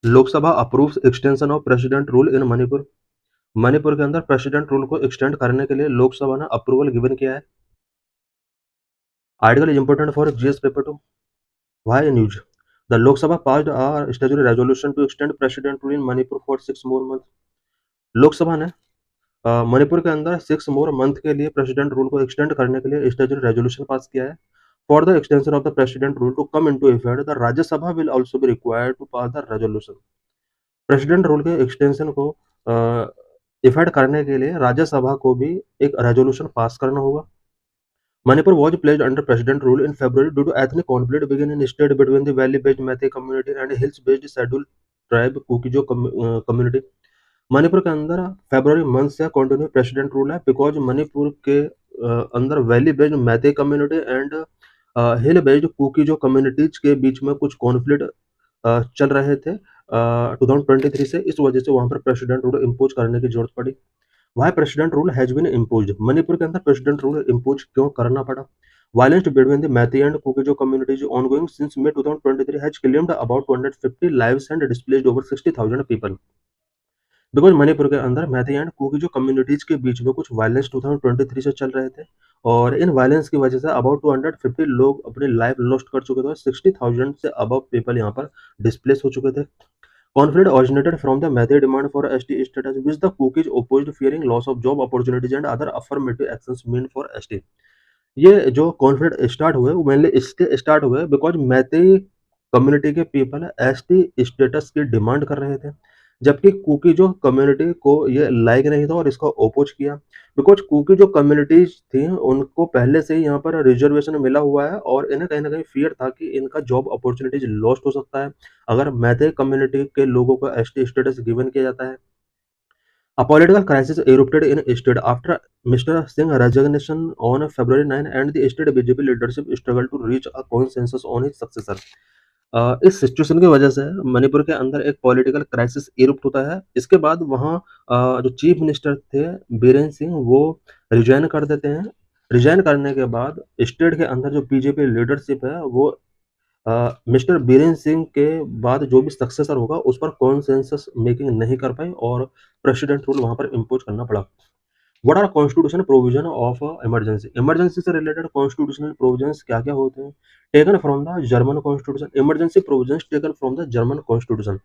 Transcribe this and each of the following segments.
Lok Sabha approves extension of president rule in Manipur. Manipur के अंदर president rule को एक्सटेंड करने के लिए लोकसभा ने अप्रूवल गिवन किया है। Article is important for GS paper two. Why news? The Lok Sabha passed a statutory resolution to extend President rule in Manipur for 6 more month. Lok Sabha ने मणिपुर के अंदर 6 मोर मंथ के लिए प्रेसिडेंट रूल को एक्सटेंड करने के लिए स्टैट्यूटरी रेजोल्यूशन पास किया है। For the extension of the President rule to come into effect, the Rajya Sabha will also be required to pass the resolution. President rule के एक्सटेंशन को इफेक्ट करने के लिए राज्यसभा को भी एक रेजोल्यूशन पास करना होगा। Manipur was placed under president rule in February due to ethnic conflict began in state between the valley-based Meitei community and hills-based scheduled tribe Kuki-Zo community। Manipur के अंदर फरवरी मंथ से कंटिन्यू प्रेसिडेंट रूल है because Manipur के अंदर valley based Meitei community and hill based Kuki जो communities के बीच में कुछ कॉन्फ्लिक्ट चल रहे थे 2023 से, इस वजह से वहां पर प्रेसिडेंट रूल इम्पोज करने की जरूरत पड़ी। Why president rule has been imposed? Manipur के अंदर प्रेसिडेंट रूल इम्पोज क्यों करना पड़ा? Violence between the Meitei and Kuki Zo communities ongoing since May 2023 has claimed about 250 lives and displaced over 60,000 people. Because Manipur के अंदर मैती एंड कुकीजो कम्युनिटीज के बीच में कुछ वायलेंस 2023 से चल रहे थे और इन वायलेंस की वजह से अबाउट 250 लोग अपनी लाइफ लॉस्ट कर चुके थे। 60,000 से अबव पीपल यहाँ पर डिस्प्लेस हो चुके थे। Conflict originated from the Meitei demand for ST status, which the Kukis opposed, fearing loss of job opportunities and other affirmative actions meant for ST। ये जो कॉन्फ्लिक्ट स्टार्ट हुए वो मेनली इसके स्टार्ट हुए बिकॉज मैतेई कम्युनिटी के people ST status की demand कर रहे थे, जबकि कुकी जो कम्युनिटी को ये लाइक नहीं था और इसको ओपोज किया। बिकॉज कुकी जो कम्युनिटीज थी उनको पहले से ही यहाँ पर रिजर्वेशन मिला हुआ है और इन्हें कहीं ना कहीं फियर था कि इनका जॉब अपॉर्चुनिटीज लॉस्ट हो सकता है अगर मैथे कम्युनिटी के लोगों को एसटी स्टेटस गिवन किया जाता है। A political crisis erupted in state after Mr. Singh's resignation on February 9 and the state BJP leadership struggled to reach a consensus on his successor। इस सिचुएशन की वजह से मणिपुर के अंदर एक पॉलिटिकल क्राइसिस इरुप्ट होता है। इसके बाद वहाँ जो चीफ मिनिस्टर थे बीरेन सिंह वो रिजाइन कर देते हैं। रिजाइन करने के बाद स्टेट के अंदर जो बीजेपी लीडरशिप है वो मिस्टर बीरेन सिंह के बाद जो भी सक्सेसर होगा उस पर कॉन्सेंसस मेकिंग नहीं कर पाई और प्रेसिडेंट रूल वहां पर इम्पोज करना पड़ा। What are constitutional provision of emergency? Emergency से रिलेटेड कॉन्स्टिट्यूशनल प्रोविजंस क्या क्या होते हैं? Taken from the German constitution. Emergency provisions taken from the German constitution.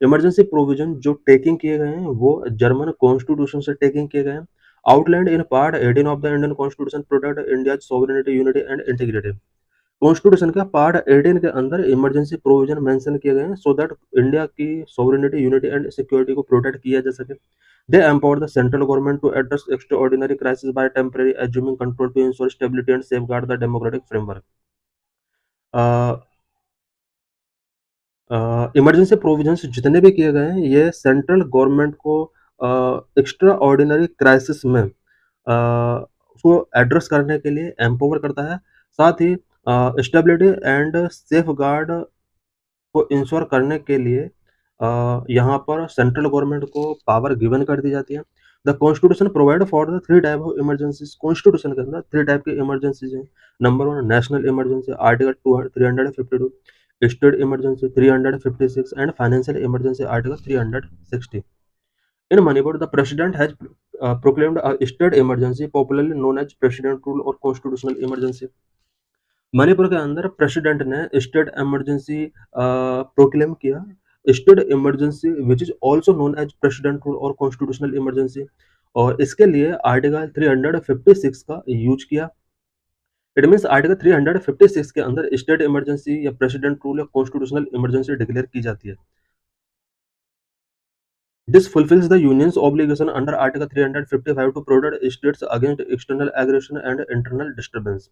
Emergency provision जो टेकिंग किए गए हैं वो जर्मन कॉन्स्टिट्यूशन से टेकिंग किए गए हैं। Outlined in part 18 of the Indian constitution protect India sovereignty unity and integrity. Constitution का पार्ट 18 के अंदर इमरजेंसी प्रोविजन मेंशन किए गए हैं सो दैट इंडिया की सॉवरेनिटी यूनिटी एंड सिक्योरिटी को प्रोटेक्ट किया जा सके। They empower the central government to address extraordinary crisis by temporary assuming control to ensure stability and safeguard the democratic framework. Emergency provisions जितने भी किए गए हैं ये सेंट्रल गवर्नमेंट को एक्स्ट्रा ऑर्डिनरी क्राइसिस में उसको एड्रेस करने के लिए एम्पावर करता है। साथ ही स्टेबिलिटी एंड सेफ गार्ड को इंश्योर करने के लिए यहाँ पर सेंट्रल गवर्नमेंट को पावर गिवन कर दी जाती है। The constitution provide for the 3 type of emergencies. Constitution के अंदर 3 टाइप की इमरजेंसीज हैं। Number 1 national emergency article 352, state emergency 356 and financial emergency article 360। In Manipur the president has proclaimed a state emergency popularly known as president rule और constitutional emergency। Manipur के अंदर President ने state emergency proclaim किया। State emergency which is also known as President rule और constitutional emergency, और इसके लिए article 356 का यूज किया। इट मीन्स आर्टिकल 356 के अंदर स्टेट इमरजेंसी या प्रेसिडेंट रूल या कॉन्स्टिट्यूशनल इमरजेंसी डिक्लेयर की जाती है। This fulfills the union's obligation under Article 355 to protect states against external aggression and internal disturbance।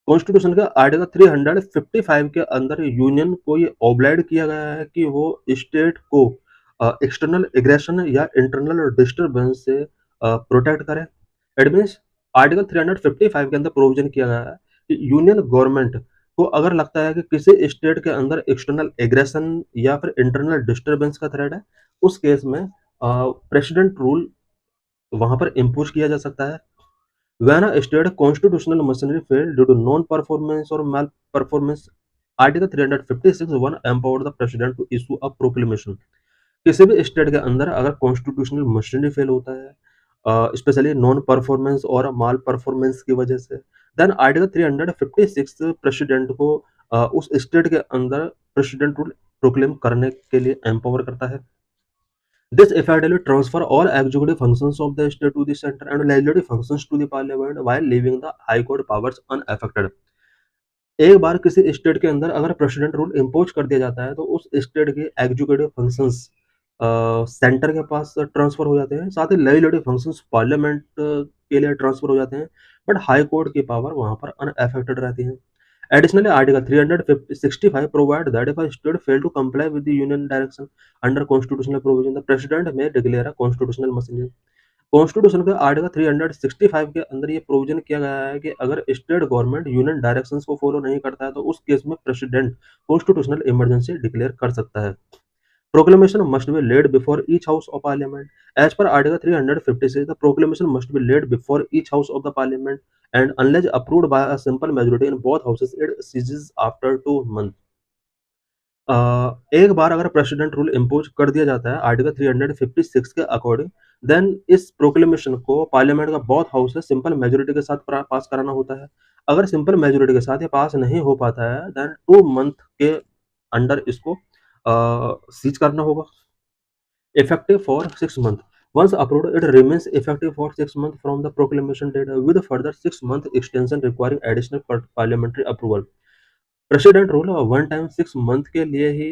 Constitution का आर्टिकल 355 के अंदर यूनियन को ये ऑब्लाइड किया गया है कि वो स्टेट को एक्सटर्नल एग्रेशन या इंटरनल डिस्टर्बेंस से प्रोटेक्ट करे। इट मीन्स आर्टिकल 355 के अंदर प्रोविजन किया गया है कि यूनियन गवर्नमेंट को अगर लगता है कि किसी स्टेट के अंदर एक्सटर्नल एग्रेशन या फिर इंटरनल डिस्टर्बेंस का थ्रेट है, उस केस में प्रेसिडेंट रूल वहां पर इम्पोज किया जा सकता है। When a state constitutional machinery failed due to non-performance or malperformance, article 356 one empowered the President to issue a proclamation. किसी भी स्टेट के अंदर अगर कॉन्स्टिट्यूशनल मशीनरी फेल होता है, स्पेशली नॉन परफॉर्मेंस और माल परफॉर्मेंस की वजह से, देन आर्टिकल 356 प्रेसिडेंट को उस स्टेट के अंदर प्रेसिडेंट रूल प्रोक्लेम करने के लिए एम्पावर करता है। This effectively transfer all executive functions of the state to the center and legislative functions to the parliament while leaving the high court powers unaffected। एक बार किसी स्टेट के अंदर अगर प्रेसिडेंट रूल इम्पोज कर दिया जाता है तो उस स्टेट के एग्जीक्यूटिव फंक्शंस सेंटर के पास ट्रांसफर हो जाते हैं, साथ ही लेजिस्लेटिव फंक्शंस पार्लियामेंट के लिए ट्रांसफर हो जाते हैं, बट हाई कोर्ट की पावर वहां पर अनअफेक्टेड रहती है। Additionally, Article 365 provide that if a state fail to comply with the union direction under constitutional provision, the president may declare a constitutional emergency। Constitution के article 365 के अंदर ये provision किया गया है कि अगर स्टेट गवर्नमेंट यूनियन डायरेक्शंस को फॉलो नहीं करता है तो उस केस में प्रेसिडेंट कॉन्स्टिट्यूशनल इमरजेंसी डिक्लेयर कर सकता है। Proclamation must be laid before each house of parliament. As per Article 356, the proclamation must be laid before each house of the parliament, and unless approved by a simple majority in both houses, it ceases after 2 months। एक बार अगर president rule impose कर दिया जाता है article 356 के according, then इस proclamation को parliament का बोथ हाउस से सिंपल मेजोरिटी के साथ पास कराना होता है। अगर सिंपल मेजोरिटी के साथ ये पास नहीं हो पाता है, देन 2 मंथ के अंडर इसको सीज करना होगा। Effective for 6 months। Once approved, it remains effective for 6 months from the proclamation date, with a further 6 month extension requiring additional parliamentary approval। President rule one time 6 month के लिए ही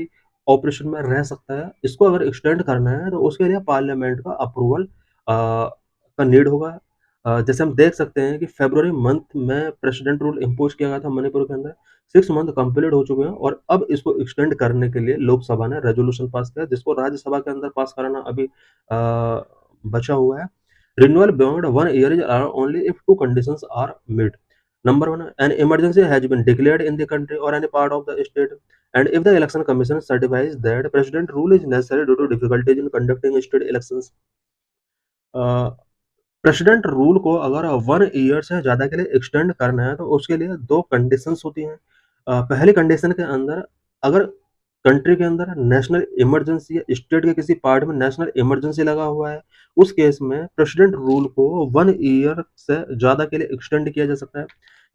operation में रह सकता है। इसको अगर एक्सटेंड करना है तो उसके लिए पार्लियामेंट का अप्रूवल का नीड होगा। जैसे हम देख सकते हैं कि फरवरी मंथ में प्रेसिडेंट रूल इम्पोज किया गया था मणिपुर के अंदर। 6 मंथ कंप्लीट हो चुके हैं और अब इसको एक्सटेंड करने के लिए लोकसभा ने रेजोल्यूशन पास किया, जिसको राज्यसभा के अंदर पास कराना अभी बचा हुआ है। Renewal beyond 1 year is allowed only if two conditions are met। Number one, an emergency has been declared in the country or any part of the state, and if the election commission certifies that president rule is necessary due to difficulties in conducting state elections। President rule को अगर 1 year से ज़्यादा के लिए extend करना है तो उसके लिए दो कंडीशंस होती हैं। पहली कंडीशन के अंदर अगर कंट्री के अंदर नेशनल इमरजेंसी या स्टेट के किसी पार्ट में नेशनल इमरजेंसी लगा हुआ है, उस केस में प्रेसिडेंट रूल को 1 year से ज़्यादा के लिए एक्सटेंड किया जा सकता है।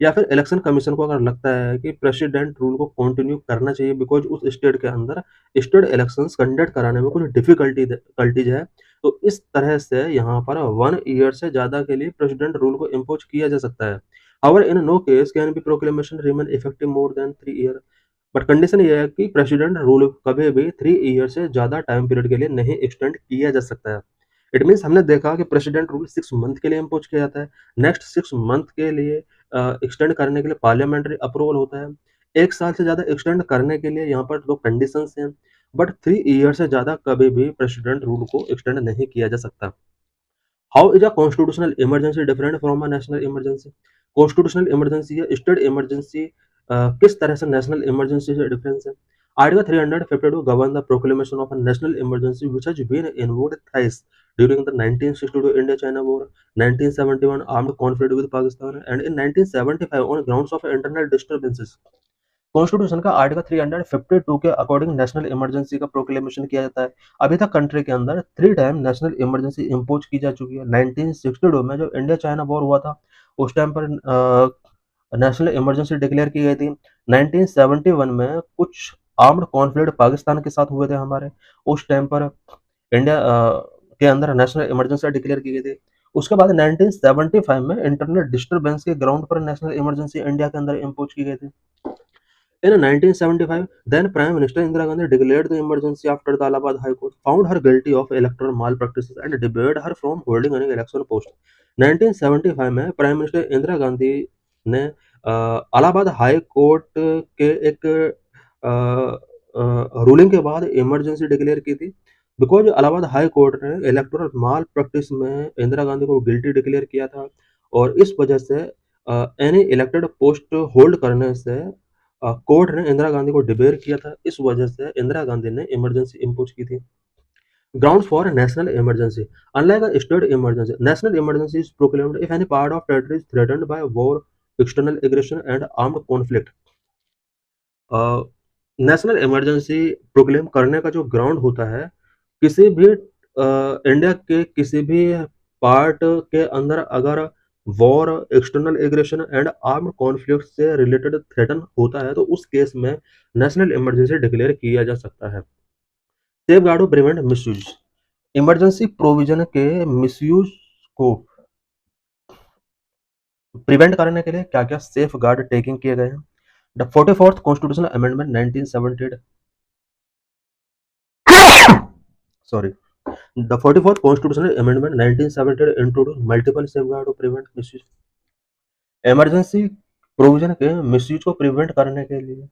या फिर इलेक्शन कमीशन को अगर लगता है कि प्रेसिडेंट रूल को कंटिन्यू करना चाहिए बिकॉज उस स्टेट के अंदर स्टेट इलेक्शंस कंडक्ट कराने में कुछ डिफिकल्टीज है, तो इस तरह से यहाँ पर 1 year से ज़्यादा के लिए प्रेसिडेंट रूल को इम्पोज किया जा सकता है। However in no case can be proclamation remain effective more than 3 year। But condition ये है कि प्रेसिडेंट रूल कभी भी 3 year से ज़्यादा टाइम पीरियड के लिए नहीं एक्सटेंड किया जा सकता है। इट मीन्स हमने देखा कि प्रेसिडेंट रूल 6 मंथ के लिए इम्पोज किया जाता है, नेक्स्ट 6 मंथ के लिए एक्सटेंड करने के लिए पार्लियामेंट्री अप्रूवल होता है। 1 साल से ज़्यादा एक्सटेंड करने के लिए यहाँ पर दो कंडीशंस हैं, बट 3 year से ज़्यादा कभी भी प्रेसिडेंट रूल को एक्सटेंड नहीं किया जा सकता। How is a constitutional emergency different from a national emergency. Constitutional emergency या स्टेट इमरजेंसी किस तरह से नेशनल इमरजेंसी से डिफरेंस है। Article 352 govern the proclamation of a national emergency which has been invoked thrice during the 1962 India-China War, 1971 armed conflict with Pakistan, and in 1975 on grounds of internal disturbances। Constitution का article 352 के according national emergency का proclamation किया जाता है। अभी तक country के अंदर 3 टाइम नेशनल इमरजेंसी इम्पोज की जा चुकी है। 1962 में जब इंडिया चाइना वॉर हुआ था, उस टाइम पर नेशनल इमरजेंसी डिक्लेयर की गई थी। 1971 में कुछ आर्म्ड कॉन्फ्लिक्ट पाकिस्तान के साथ हुए थे हमारे, उस टाइम पर इंडिया के अंदर नेशनल इमरजेंसी डिक्लेयर की गई थी। उसके बाद 1975 में इंटरनल डिस्टर्बेंस के ग्राउंड पर नेशनल इमरजेंसी इंडिया के अंदर इम्पोज की गई थी। In 1975, then Prime Minister Indira Gandhi declared the emergency after the Allahabad High Court found her guilty of electoral malpractices and debarred her from holding any election post। 1975 में prime minister Indira Gandhi ने Allahabad high court के एक ruling के बाद emergency declare की थी, because Allahabad high court ने electoral माल practice में इंदिरा गांधी को गिल्टी डिक्लेयर किया था, और इस वजह से एनी इलेक्टेड पोस्ट होल्ड करने से कोर्ट ने इंदिरा गांधी को डिबेयर किया था। इस वजह से इंदिरा गांधी ने इमरजेंसी इम्पोज की थी। Grounds for national emergency. Unlike a state emergency, national emergency is proclaimed if any part of territory is threatened bye war, external aggression and armed conflict. National emergency proclaim करने का जो ground होता है, किसी भी India के किसी भी पार्ट के अंदर अगर war, external aggression and armed conflict से रिलेटेड थ्रेटन होता है, तो उस केस में नेशनल इमरजेंसी डिक्लेयर किया जा सकता है। Safeguard to prevent misuse, emergency provision के मिसयूज को प्रिवेंट करने के लिए क्या-क्या सेफ गार्ड टेकिंग किए गए हैं? The 44th constitutional amendment 1978 sorry, the 44th constitutional amendment 1978 introduced multiple safeguards to prevent misuse. Emergency provision के मिसयूज को प्रिवेंट करने के लिए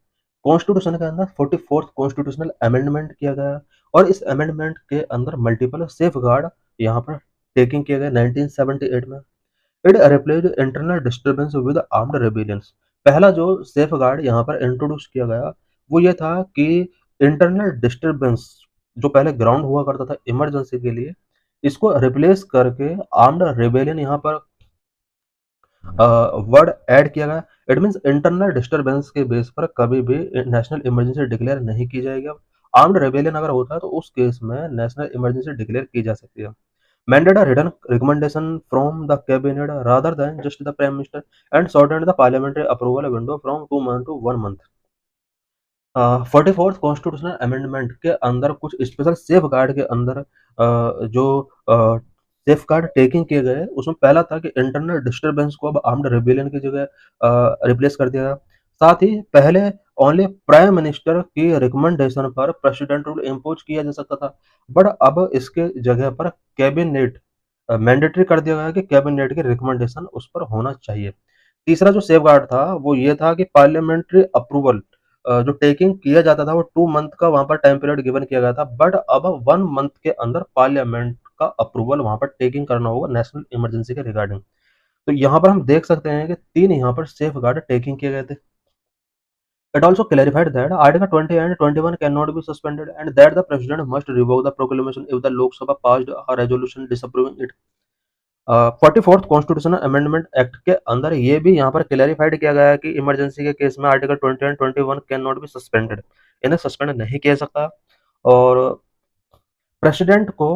कॉन्स्टिट्यूशन के अंदर 44th कॉन्स्टिट्यूशनल अमेंडमेंट किया गया और इस अमेंडमेंट के अंदर मल्टीपल सेफ गार्ड यहाँ पर टेकिंग किए गए 1978 में। It replace internal disturbance with armed rebellions. पहला जो सेफ गार्ड यहाँ पर इंट्रोड्यूस किया गया वो ये था कि इंटरनल डिस्टर्बेंस जो पहले ग्राउंड हुआ करता था इमरजेंसी के लिए, इसको रिप्लेस करके आर्म्ड रेबेलियन यहाँ पर वर्ड ऐड किया गया। इट मीन्स इंटरनल डिस्टर्बेंस के बेस पर कभी भी नेशनल इमरजेंसी डिक्लेयर नहीं की जाएगी। अब आर्म्ड रेबेलियन अगर होता है तो उस केस में नेशनल इमरजेंसी डिक्लेयर की जा सकती है। Mandate a written recommendation from the cabinet rather than just the prime minister and shortened the parliamentary approval window from 2 months to 1 month. 44th constitutional amendment के अंदर कुछ स्पेशल सेफ गार्ड के अंदर जो सेफ गार्ड टेकिंग किए गए उसमें पहला था कि इंटरनल डिस्टर्बेंस को अब आर्म्ड रेबेलियन की जगह रिप्लेस कर दिया गया। साथ ही पहले ओनली प्राइम मिनिस्टर की रिकमेंडेशन पर प्रेसिडेंट रूल इम्पोज किया जा सकता था, बट अब इसके जगह पर कैबिनेट मैंडेटरी कर दिया गया कि कैबिनेट की रिकमेंडेशन उस पर होना चाहिए। तीसरा जो सेफ गार्ड था वो ये था कि पार्लियामेंट्री अप्रूवल जो टेकिंग किया जाता था वो 2 मंथ का वहाँ पर टाइम पीरियड गिवन किया गया था, बट अब 1 मंथ के अंदर पार्लियामेंट का अप्रूवल वहाँ पर टेकिंग करना होगा नेशनल इमरजेंसी के रिगार्डिंग। तो यहाँ पर हम देख सकते हैं कि 3 यहाँ पर सेफ गार्ड टेकिंग किए गए थे। It also clarified that Article 20 and 21 cannot be suspended and that the President must revoke the proclamation if the Lok Sabha passed a resolution disapproving it. 44th constitutional amendment act के अंदर ये भी यहाँ पर clarified किया गया है कि इमरजेंसी के केस में article 20 and 21 can not be suspended, इन्हें सस्पेंड नहीं किया सकता और प्रेसिडेंट को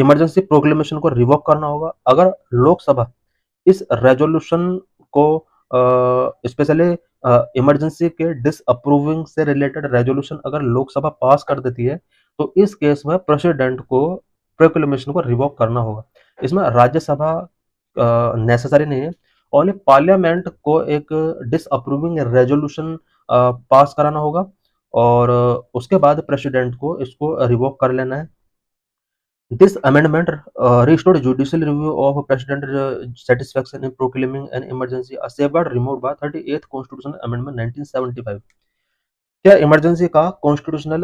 इमरजेंसी प्रोक्लेमेशन को रिवोक करना होगा अगर लोकसभा इस रेजोल्यूशन को स्पेशली इमरजेंसी के डिसअप्रूविंग से रिलेटेड रेजोल्यूशन अगर लोकसभा पास कर देती है तो इस केस में प्रेसिडेंट को प्रोक्लेमेशन को रिवोक करना होगा। इसमें राज्यसभा नेसेसरी नहीं है, ओनली पार्लियामेंट को एक डिसअप्रूविंग रेजोल्यूशन पास कराना होगा और उसके बाद प्रेसिडेंट को इसको रिवोक कर लेना है। This amendment restored judicial review of President's satisfaction in proclaiming an emergency, a safeguard removed by 38th Constitutional Amendment 1975. क्या इमरजेंसी का कॉन्स्टिट्यूशनल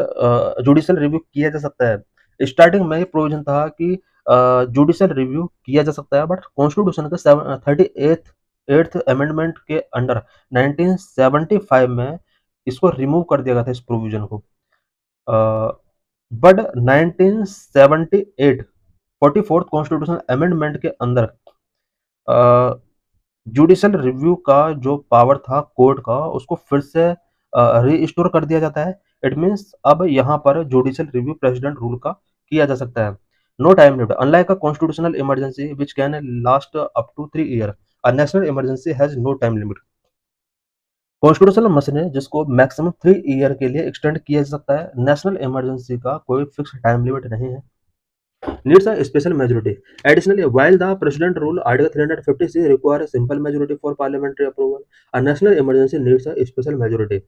जुडिशियल रिव्यू किया जा सकता है? स्टार्टिंग में ये प्रोविजन था कि जुडिशियल रिव्यू किया जा सकता है, बट कॉन्स्टिट्यूशन के 38th अमेंडमेंट के अंडर 1975 में इसको रिमूव कर दिया गया था इस प्रोविजन को। बट 1978 44th कॉन्स्टिट्यूशनल अमेंडमेंट के अंदर जुडिशियल रिव्यू का जो पावर था कोर्ट का उसको फिर से रीस्टोर कर दिया जाता है। इट मीन्स अब यहाँ पर जुडिशियल रिव्यू प्रेसिडेंट रूल का किया जा सकता है। No time limit, unlike a constitutional emergency which can last up to 3 year, a national emergency has no time limit. Constitutional मसले जिसको मैक्सिमम 3 ईयर के लिए एक्सटेंड किया जा सकता है। नेशनल इमरजेंसी का कोई फिक्स टाइम लिमिट नहीं है। Needs a special majority. Additionally, while the President rule Article 350C requires a simple majority for parliamentary approval, a national emergency needs a special majority.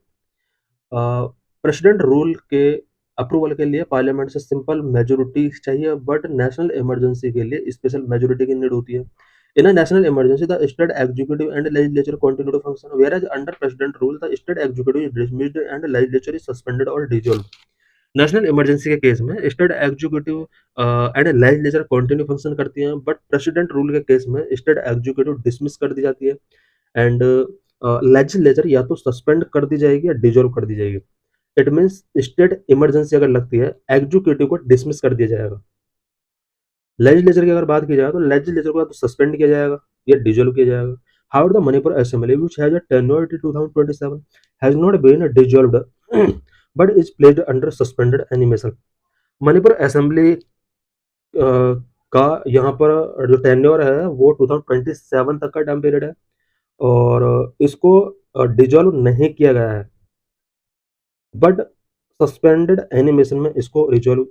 President rule के approval के लिए parliament से simple majority चाहिए, but national emergency के लिए special majority की need होती है। In a national emergency, the state executive and legislature continue to function, whereas under president rule, the state executive is dismissed and legislature is suspended or dissolved. National emergency के case में state executive and legislature continue function करती हैं, but president rule के case में state executive dismiss कर दी जाती है and legislature या तो सस्पेंड कर दी जाएगी या डिजोल्व कर दी जाएगी। इट मीन्स स्टेट इमरजेंसी अगर लगती है एग्जीक्यूटिव को डिसमिस कर दिया जाएगा। लेजिस्लेचर की अगर बात की जाए तो लेजिस्लेचर को या तो सस्पेंड किया जाएगा या डिजोल्व किया जाएगा। However, the Manipur Assembly, which has a tenure till 2027, has not been dissolved but is placed under suspended animation. Manipur assembly का यहाँ पर जो टेन्योर है वो 2027 तक का टाइम पीरियड है और इसको डिजॉल्व नहीं किया गया है, बट सस्पेंडेड एनिमेशन में इसको रिजॉल्व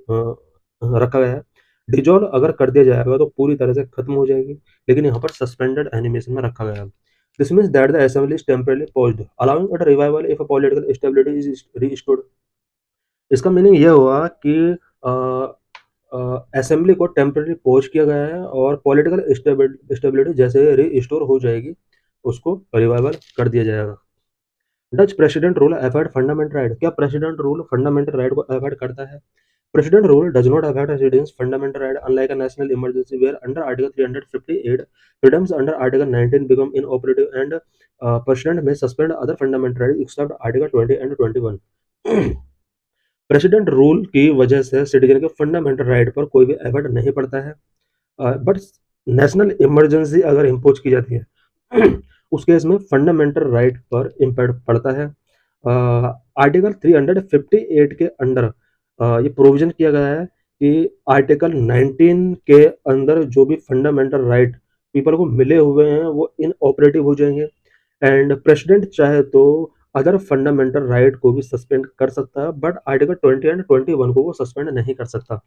रखा गया है। डिजॉल्व अगर कर दिया जाएगा तो पूरी तरह से खत्म हो जाएगी, लेकिन यहाँ पर सस्पेंडेड एनिमेशन में रखा गया है। This means that the assembly is temporarily paused allowing it revival if political stability is restored. इसका मीनिंग ये हुआ कि असेंबली को टेम्परेरी पॉज किया गया है और पॉलिटिकल स्टेबिलिटी जैसे रीस्टोर हो जाएगी उसको रिवाइवल कर दिया जाएगा। Does President rule affect fundamental right. क्या प्रेसिडेंट रूल फंडामेंटल राइट को अफेक्ट करता है? President rule does not affect citizens fundamental right unlike a national emergency where under article 358 freedoms under article 19 become inoperative and president may suspend other fundamental rights except article 20 and 21। President rule की वजह से citizen के fundamental right पर कोई भी effort नहीं पड़ता है, बट नेशनल इमरजेंसी अगर इम्पोज की जाती है उस केस में फंडामेंटल राइट पर इम्पैक्ट पड़ता है। आर्टिकल 358 के अंदर ये प्रोविजन किया गया है कि आर्टिकल 19 के अंदर जो भी फंडामेंटल राइट पीपल को मिले हुए हैं वो इनऑपरेटिव हो जाएंगे एंड प्रेसिडेंट चाहे तो अदर फंडामेंटल राइट को भी सस्पेंड कर सकता है, बट आर्टिकल 20 एंड 21 को वो सस्पेंड नहीं कर सकता।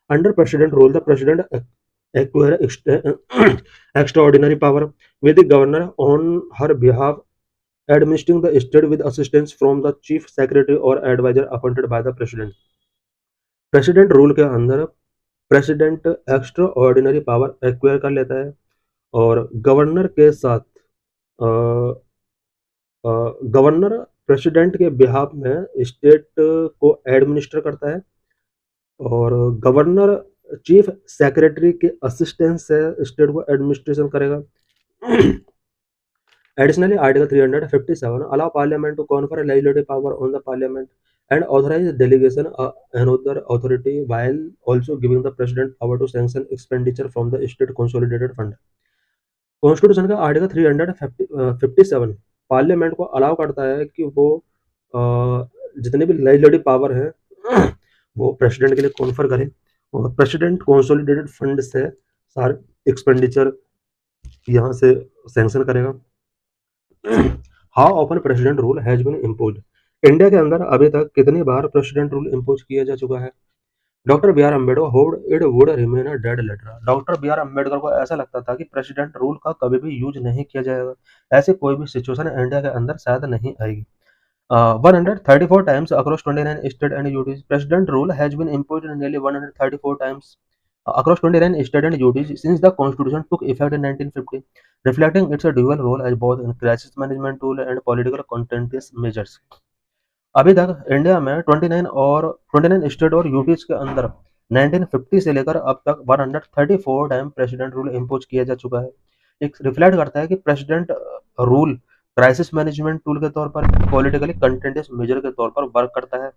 Under president rule the president acquire extraordinary power with the governor on her behalf administering the state with assistance from the chief secretary or advisor appointed by the president। President rule के अंदर president extra ordinary power acquire कर लेता है और governor के साथ governor president के behalf में स्टेट को एडमिनिस्टर करता है और गवर्नर चीफ सेक्रेटरी के असिस्टेंस से स्टेट को एडमिनिस्ट्रेशन करेगा। Additionally, Article 357 allow Parliament to confer legislative power on the Parliament and authorize delegation another authority while also giving the President power to sanction expenditure from the state consolidated fund। Constitution का article 357 parliament को allow करता है कि वो जितने भी legislative power है वो प्रेसिडेंट के लिए कॉन्फर करे और प्रेसिडेंट कंसोलिडेटेड फंड से सारे एक्सपेंडिचर यहाँ से सैंक्शन करेगा। How often President rule has been imposed. India के अंदर अभी तक कितनी बार प्रेसिडेंट रूल इम्पोज किया जा चुका है? Doctor B R Ambedkar it would remain a dead letter. Doctor B R Ambedkar को ऐसा लगता था कि प्रेसिडेंट रूल का कभी भी यूज नहीं किया जाएगा, ऐसी कोई भी सिचुएशन इंडिया के अंदर शायद नहीं आएगी। 134 times across 29 states and UTs, president rule has been imposed nearly 134 times across 29 states and UTs since the constitution took effect in 1950, reflecting its dual role as both in crisis management tool and political contentious measures। अभी तक India में 29 state और UTs के अंदर 1950 से लेकर अब तक 134 टाइम प्रेसिडेंट रूल इम्पोज किया जा चुका है। एक रिफ्लेक्ट करता है कि president rule crisis management tool के तौर पर पॉलिटिकली कंटेंटियस मेजर के तौर पर वर्क करता है।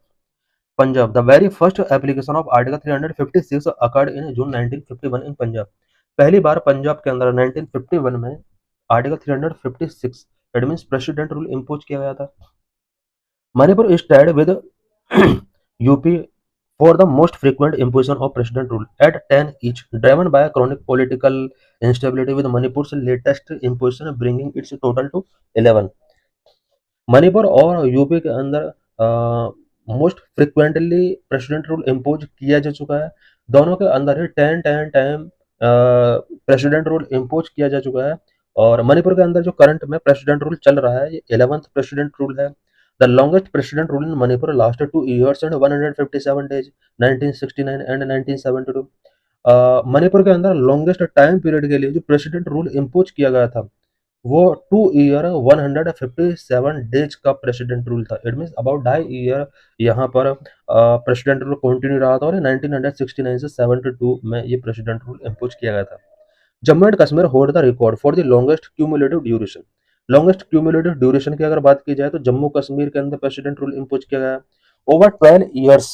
Punjab the very first application of article 356 occurred in June 1951 in Punjab. पहली बार पंजाब के अंदर 1951 में article 356 that means president rule impose किया गया था। Manipur is tied with UP for the most frequent imposition of president rule at 10 each, driven by chronic political instability, with Manipur's latest imposition bringing its total to 11। Manipur और UP के अंदर most frequently president rule impose किया जा चुका है। दोनों के अंदर ही 10 टाइम प्रेसिडेंट रूल इम्पोज किया जा चुका है और मणिपुर के अंदर जो करंट में प्रेसिडेंट रूल चल रहा है ये 11th प्रेसिडेंट रूल है। The longest president rule in Manipur lasted 2 years and 157 days, 1969 and 1972। Manipur के अंदर लॉन्गेस्ट टाइम पीरियड के लिए जो प्रेसिडेंट रूल इम्पोज किया गया था वो 2 ईयर 157 डेज का प्रेसिडेंट रूल था। इट मीन्स अबाउट 2.5 ईयर यहाँ पर प्रेसिडेंट रूल कंटिन्यू रहा था और 1969 से 72 में ये प्रेसिडेंट रूल इम्पोज किया गया था। Jammu and Kashmir hold the record for the longest cumulative duration. Longest cumulative duration की अगर बात की जाए तो जम्मू कश्मीर के अंदर प्रेसिडेंट रूल इम्पोज किया गया over 12 years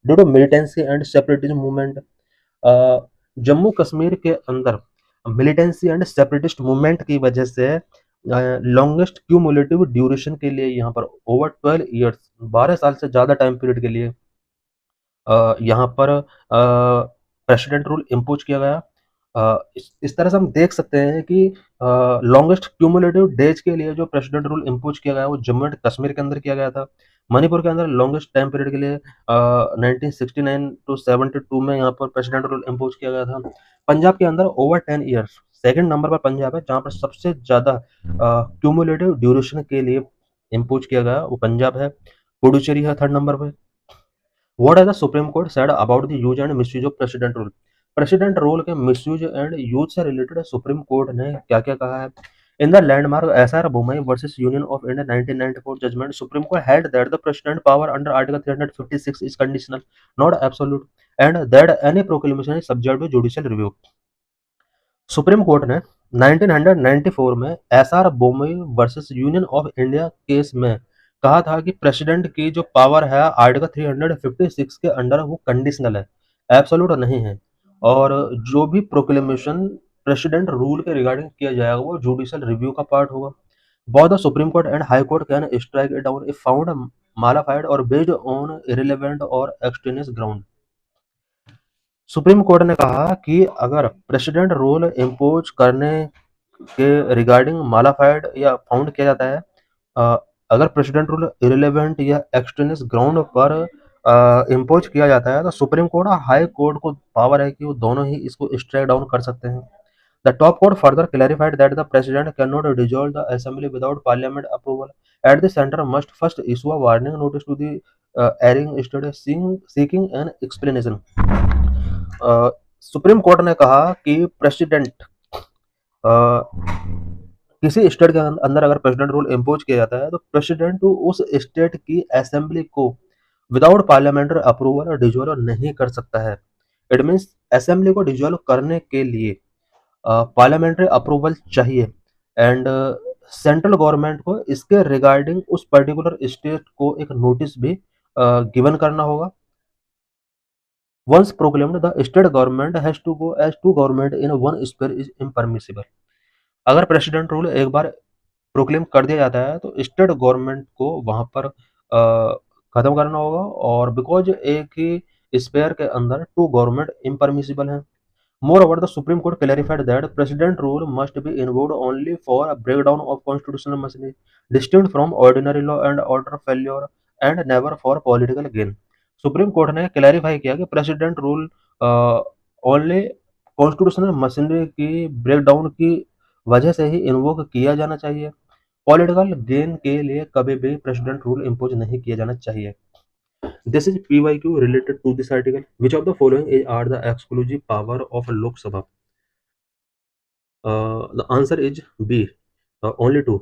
due to militancy and separatism movement. Jammu Kashmir के अंदर मिलिटेंसी एंड सेपरेटिस्ट मूवमेंट की वजह से लॉन्गेस्ट क्यूमुलेटिव ड्यूरेशन के लिए यहाँ पर ओवर 12 ईयर्स, 12 साल से ज़्यादा टाइम पीरियड के लिए यहाँ पर प्रेसिडेंट रूल इम्पोज किया गया। इस तरह से हम देख सकते हैं कि लॉन्गेस्ट क्यूमुलेटिव डेज के लिए जो प्रेसिडेंट रूल इम्पोज किया गया वो जम्मू एंड कश्मीर के अंदर किया गया था। मणिपुर के अंदर लॉन्गेस्ट टाइम पीरियड के लिए 1969 टू 72 में यहाँ पर प्रेसिडेंट रूल इम्पोज किया गया था। पंजाब के अंदर ओवर 10 ईयर्स, सेकंड नंबर पर पंजाब है जहाँ पर सबसे ज़्यादा क्यूमुलेटिव ड्यूरेशन के लिए इम्पोज किया गया वो पंजाब है। पुडुचेरी है थर्ड नंबर पे। What has the Supreme Court said about the use and misuse of President rule? President rule के मिसयूज एंड यूज से रिलेटेड सुप्रीम कोर्ट ने क्या क्या कहा है? In the landmark SR Bommai versus Union of India 1994 judgment, Supreme Court held that the president power under article 356 is conditional, not absolute, and that any proclamation is subject to judicial review. Supreme Court ने 1994 में SR Bommai versus Union of India case में कहा था कि president की जो power है article 356 के अंडर वो कंडीशनल है, एब्सोल्यूट नहीं है, और जो भी प्रोक्लेमेशन प्रेसिडेंट रूल के रिगार्डिंग किया जाएगा वो जुडिशियल रिव्यू का पार्ट होगा। Both the supreme court and high court can strike it down if found mala fide और बेस्ड ऑन इरेलीवेंट और एक्सट्रेनियस ग्राउंड। सुप्रीम कोर्ट ने कहा कि अगर प्रेसिडेंट रूल इम्पोज करने के रिगार्डिंग मालाफाइड या फाउंड किया जाता है, अ, अगर प्रेसिडेंट रूल इरेलीवेंट या एक्सट्रेनियस ग्राउंड पर इम्पोज किया जाता है तो सुप्रीम कोर्ट और हाई कोर्ट को पावर है कि वो दोनों ही इसको स्ट्राइक डाउन कर सकते हैं। The top court further clarified that the President can not dissolve the assembly without Parliament approval. At the centre must first issue a warning notice to the erring state seeking an explanation. Supreme Court ने कहा कि president किसी state के अंदर अगर president rule impose किया जाता है तो प्रेसिडेंट उस स्टेट की असेंबली को विदाउट पार्लियामेंट्री अप्रूवल डिसॉल्व नहीं कर सकता है। इट मीन्स असेंबली को डिसॉल्व करने के लिए पार्लियामेंट्री अप्रूवल चाहिए, एंड सेंट्रल गवर्नमेंट को इसके रिगार्डिंग उस पर्टिकुलर स्टेट को एक नोटिस भी गिवन करना होगा। Once proclaimed, the state government has to go as two government in one sphere is impermissible. अगर प्रेसिडेंट रूल एक बार प्रोक्लेम कर दिया जाता है तो स्टेट गवर्नमेंट को वहां पर खत्म करना होगा, और बिकॉज एक ही स्पेयर के अंदर टू गवर्नमेंट इम्परमिसिबल है। Moreover, the Supreme Court clarified that president rule must be invoked only for a breakdown of constitutional machinery, distinct from ordinary law and order failure, and never for political gain. Supreme Court ने clarify किया कि president rule only constitutional machinery की breakdown की वजह से ही invoke किया जाना चाहिए, पॉलिटिकल गेन के लिए कभी भी प्रेसिडेंट रूल इम्पोज नहीं किया जाना चाहिए। This is PYQ related to this article. Which of the following are the exclusive power of Lok Sabha? The answer is B. Only two.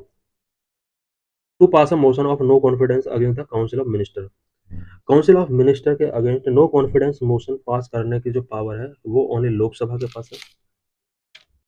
To pass a motion of no confidence against the Council of Minister. Council of minister के against no confidence motion pass करने की जो power है वो only Lok Sabha के पास है।